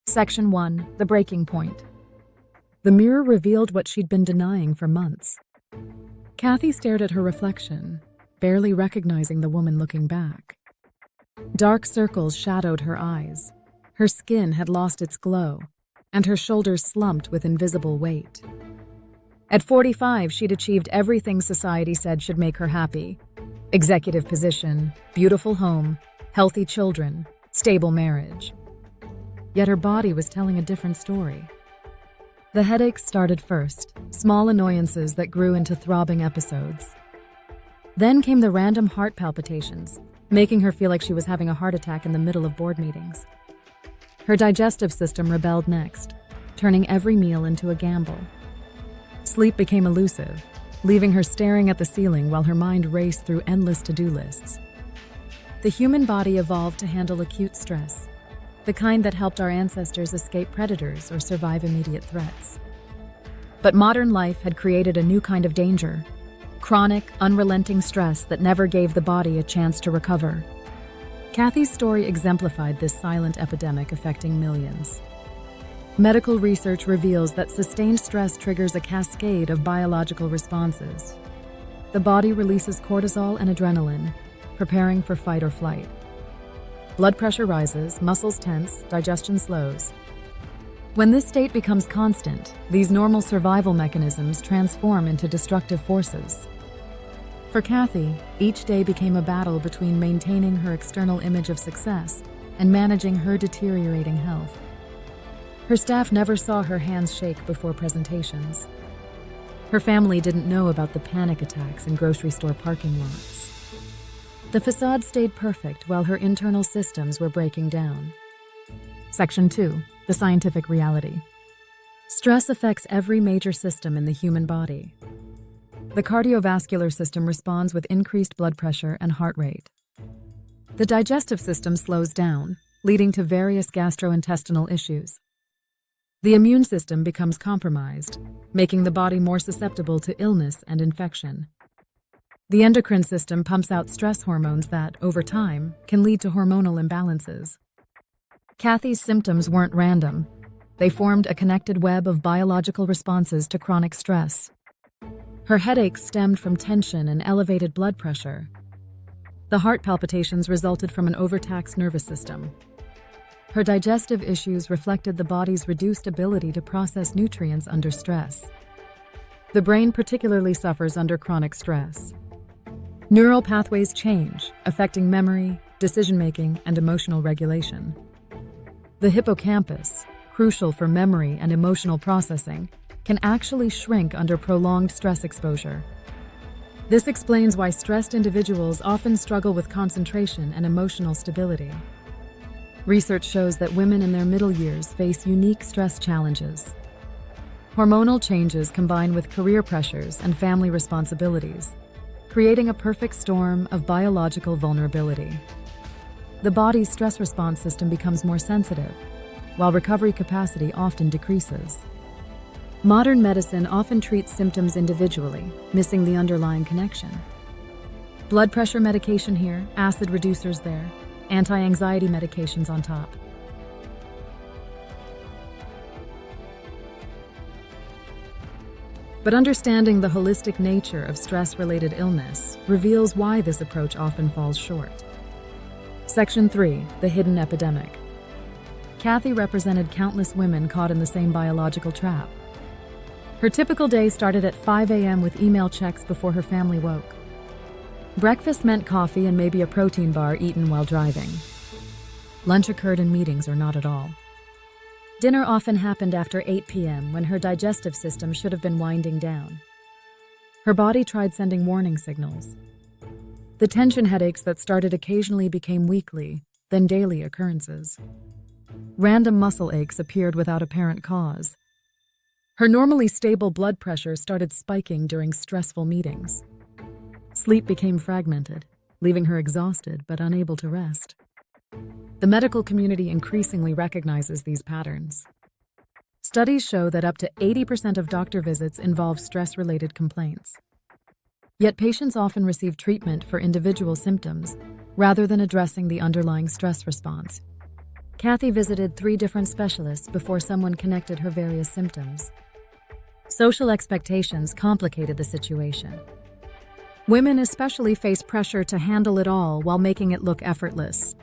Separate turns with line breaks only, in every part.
Section 1. The Breaking Point. The mirror revealed what she'd been denying for months. Kathy stared at her reflection, barely recognizing the woman looking back. Dark circles shadowed her eyes. Her skin had lost its glow, and her shoulders slumped with invisible weight. At 45, she'd achieved everything society said should make her happy. Executive position, beautiful home, healthy children, stable marriage. Yet her body was telling a different story. The headaches started first, small annoyances that grew into throbbing episodes. Then came the random heart palpitations, making her feel like she was having a heart attack in the middle of board meetings. Her digestive system rebelled next, turning every meal into a gamble. Sleep became elusive, leaving her staring at the ceiling while her mind raced through endless to-do lists. The human body evolved to handle acute stress, the kind that helped our ancestors escape predators or survive immediate threats. But modern life had created a new kind of danger, chronic, unrelenting stress that never gave the body a chance to recover. Kathy's story exemplified this silent epidemic affecting millions. Medical research reveals that sustained stress triggers a cascade of biological responses. The body releases cortisol and adrenaline, preparing for fight or flight. Blood pressure rises, muscles tense, digestion slows. When this state becomes constant, these normal survival mechanisms transform into destructive forces. For Kathy, each day became a battle between maintaining her external image of success and managing her deteriorating health. Her staff never saw her hands shake before presentations. Her family didn't know about the panic attacks in grocery store parking lots. The facade stayed perfect while her internal systems were breaking down. Section 2. The Scientific Reality. Stress affects every major system in the human body. The cardiovascular system responds with increased blood pressure and heart rate. The digestive system slows down, leading to various gastrointestinal issues. The immune system becomes compromised, making the body more susceptible to illness and infection. The endocrine system pumps out stress hormones that, over time, can lead to hormonal imbalances. Kathy's symptoms weren't random. They formed a connected web of biological responses to chronic stress. Her headaches stemmed from tension and elevated blood pressure. The heart palpitations resulted from an overtaxed nervous system. Her digestive issues reflected the body's reduced ability to process nutrients under stress. The brain particularly suffers under chronic stress. Neural pathways change, affecting memory, decision-making, and emotional regulation. The hippocampus, crucial for memory and emotional processing, can actually shrink under prolonged stress exposure. This explains why stressed individuals often struggle with concentration and emotional stability. Research shows that women in their middle years face unique stress challenges. Hormonal changes combine with career pressures and family responsibilities, creating a perfect storm of biological vulnerability. The body's stress response system becomes more sensitive, while recovery capacity often decreases. Modern medicine often treats symptoms individually, missing the underlying connection. Blood pressure medication here, acid reducers there, anti-anxiety medications on top. But understanding the holistic nature of stress-related illness reveals why this approach often falls short. Section 3. The Hidden Epidemic. Kathy represented countless women caught in the same biological trap. Her typical day started at 5 a.m. with email checks before her family woke. Breakfast meant coffee and maybe a protein bar eaten while driving. Lunch occurred in meetings or not at all. Dinner often happened after 8 p.m. when her digestive system should have been winding down. Her body tried sending warning signals. The tension headaches that started occasionally became weekly, then daily occurrences. Random muscle aches appeared without apparent cause. Her normally stable blood pressure started spiking during stressful meetings. Sleep became fragmented, leaving her exhausted but unable to rest. The medical community increasingly recognizes these patterns. Studies show that up to 80% of doctor visits involve stress-related complaints. Yet patients often receive treatment for individual symptoms rather than addressing the underlying stress response. Kathy visited 3 different specialists before someone connected her various symptoms. Social expectations complicated the situation. Women especially face pressure to handle it all while making it look effortless.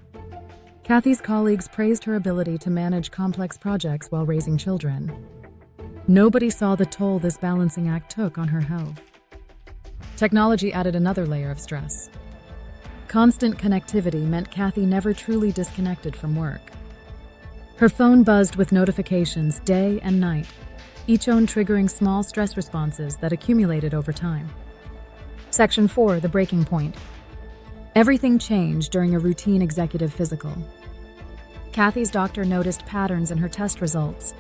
Kathy's colleagues praised her ability to manage complex projects while raising children. Nobody saw the toll this balancing act took on her health. Technology added another layer of stress. Constant connectivity meant Kathy never truly disconnected from work. Her phone buzzed with notifications day and night, each one triggering small stress responses that accumulated over time. Section 4, the breaking point. Everything changed during a routine executive physical. Kathy's doctor noticed patterns in her test results: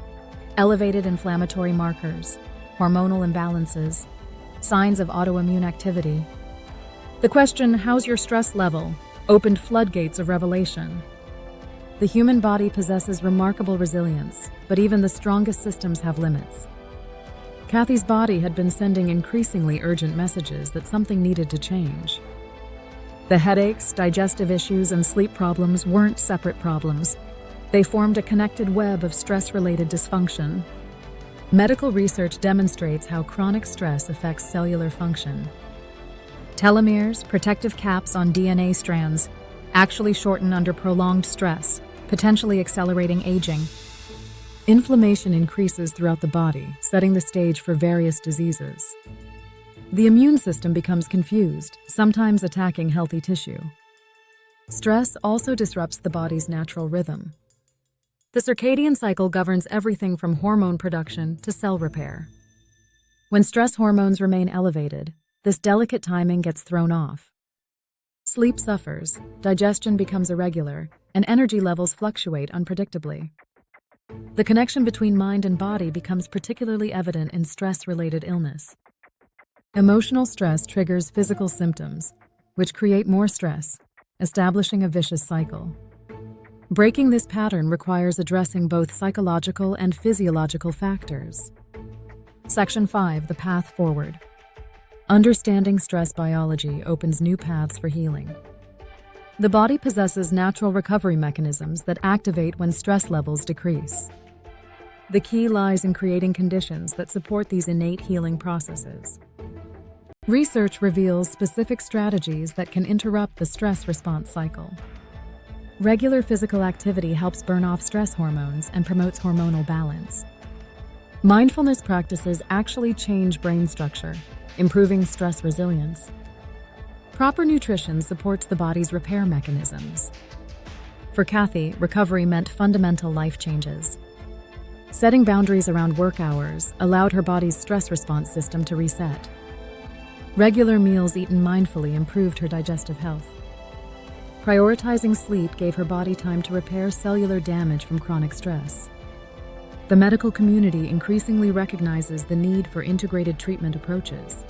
elevated inflammatory markers, hormonal imbalances, signs of autoimmune activity. The question, "How's your stress level?" opened floodgates of revelation. The human body possesses remarkable resilience, but even the strongest systems have limits. Kathy's body had been sending increasingly urgent messages that something needed to change. The headaches, digestive issues, and sleep problems weren't separate problems. They formed a connected web of stress-related dysfunction. Medical research demonstrates how chronic stress affects cellular function. Telomeres, protective caps on DNA strands, actually shorten under prolonged stress, potentially accelerating aging. Inflammation increases throughout the body, setting the stage for various diseases. The immune system becomes confused, sometimes attacking healthy tissue. Stress also disrupts the body's natural rhythm. The circadian cycle governs everything from hormone production to cell repair. When stress hormones remain elevated, this delicate timing gets thrown off. Sleep suffers, digestion becomes irregular, and energy levels fluctuate unpredictably. The connection between mind and body becomes particularly evident in stress-related illness. Emotional stress triggers physical symptoms, which create more stress, establishing a vicious cycle. Breaking this pattern requires addressing both psychological and physiological factors. Section 5, the path forward. Understanding stress biology opens new paths for healing. The body possesses natural recovery mechanisms that activate when stress levels decrease. The key lies in creating conditions that support these innate healing processes. Research reveals specific strategies that can interrupt the stress response cycle. Regular physical activity helps burn off stress hormones and promotes hormonal balance. Mindfulness practices actually change brain structure, improving stress resilience. Proper nutrition supports the body's repair mechanisms. For Kathy, recovery meant fundamental life changes. Setting boundaries around work hours allowed her body's stress response system to reset. Regular meals eaten mindfully improved her digestive health. Prioritizing sleep gave her body time to repair cellular damage from chronic stress. The medical community increasingly recognizes the need for integrated treatment approaches.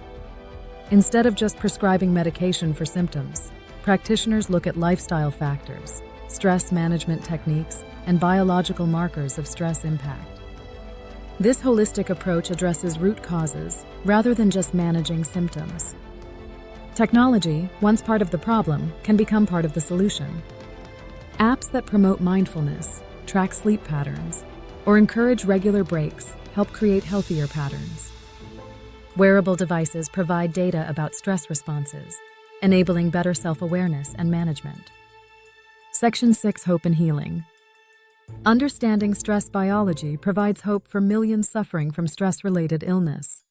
Instead of just prescribing medication for symptoms, practitioners look at lifestyle factors, stress management techniques, and biological markers of stress impact. This holistic approach addresses root causes rather than just managing symptoms. Technology, once part of the problem, can become part of the solution. Apps that promote mindfulness, track sleep patterns, or encourage regular breaks help create healthier patterns. Wearable devices provide data about stress responses, enabling better self-awareness and management. Section 6, Hope and Healing. Understanding stress biology provides hope for millions suffering from stress-related illness.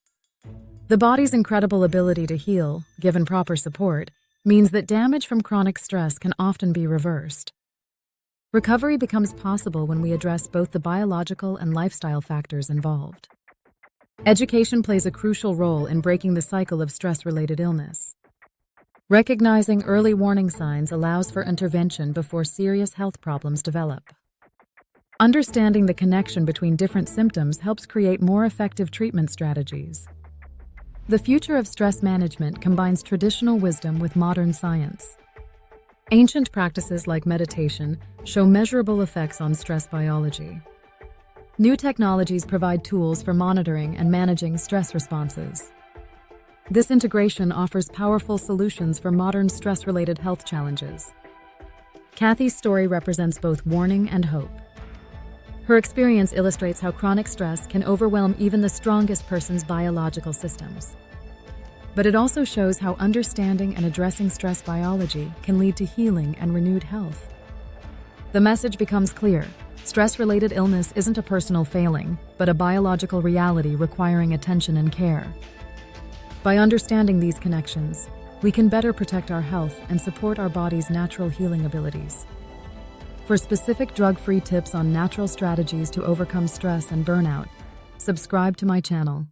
The body's incredible ability to heal, given proper support, means that damage from chronic stress can often be reversed. Recovery becomes possible when we address both the biological and lifestyle factors involved. Education plays a crucial role in breaking the cycle of stress-related illness. Recognizing early warning signs allows for intervention before serious health problems develop. Understanding the connection between different symptoms helps create more effective treatment strategies. The future of stress management combines traditional wisdom with modern science. Ancient practices like meditation show measurable effects on stress biology. New technologies provide tools for monitoring and managing stress responses. This integration offers powerful solutions for modern stress-related health challenges. Kathy's story represents both warning and hope. Her experience illustrates how chronic stress can overwhelm even the strongest person's biological systems. But it also shows how understanding and addressing stress biology can lead to healing and renewed health. The message becomes clear: stress-related illness isn't a personal failing, but a biological reality requiring attention and care. By understanding these connections, we can better protect our health and support our body's natural healing abilities. For specific drug-free tips on natural strategies to overcome stress and burnout, subscribe to my channel.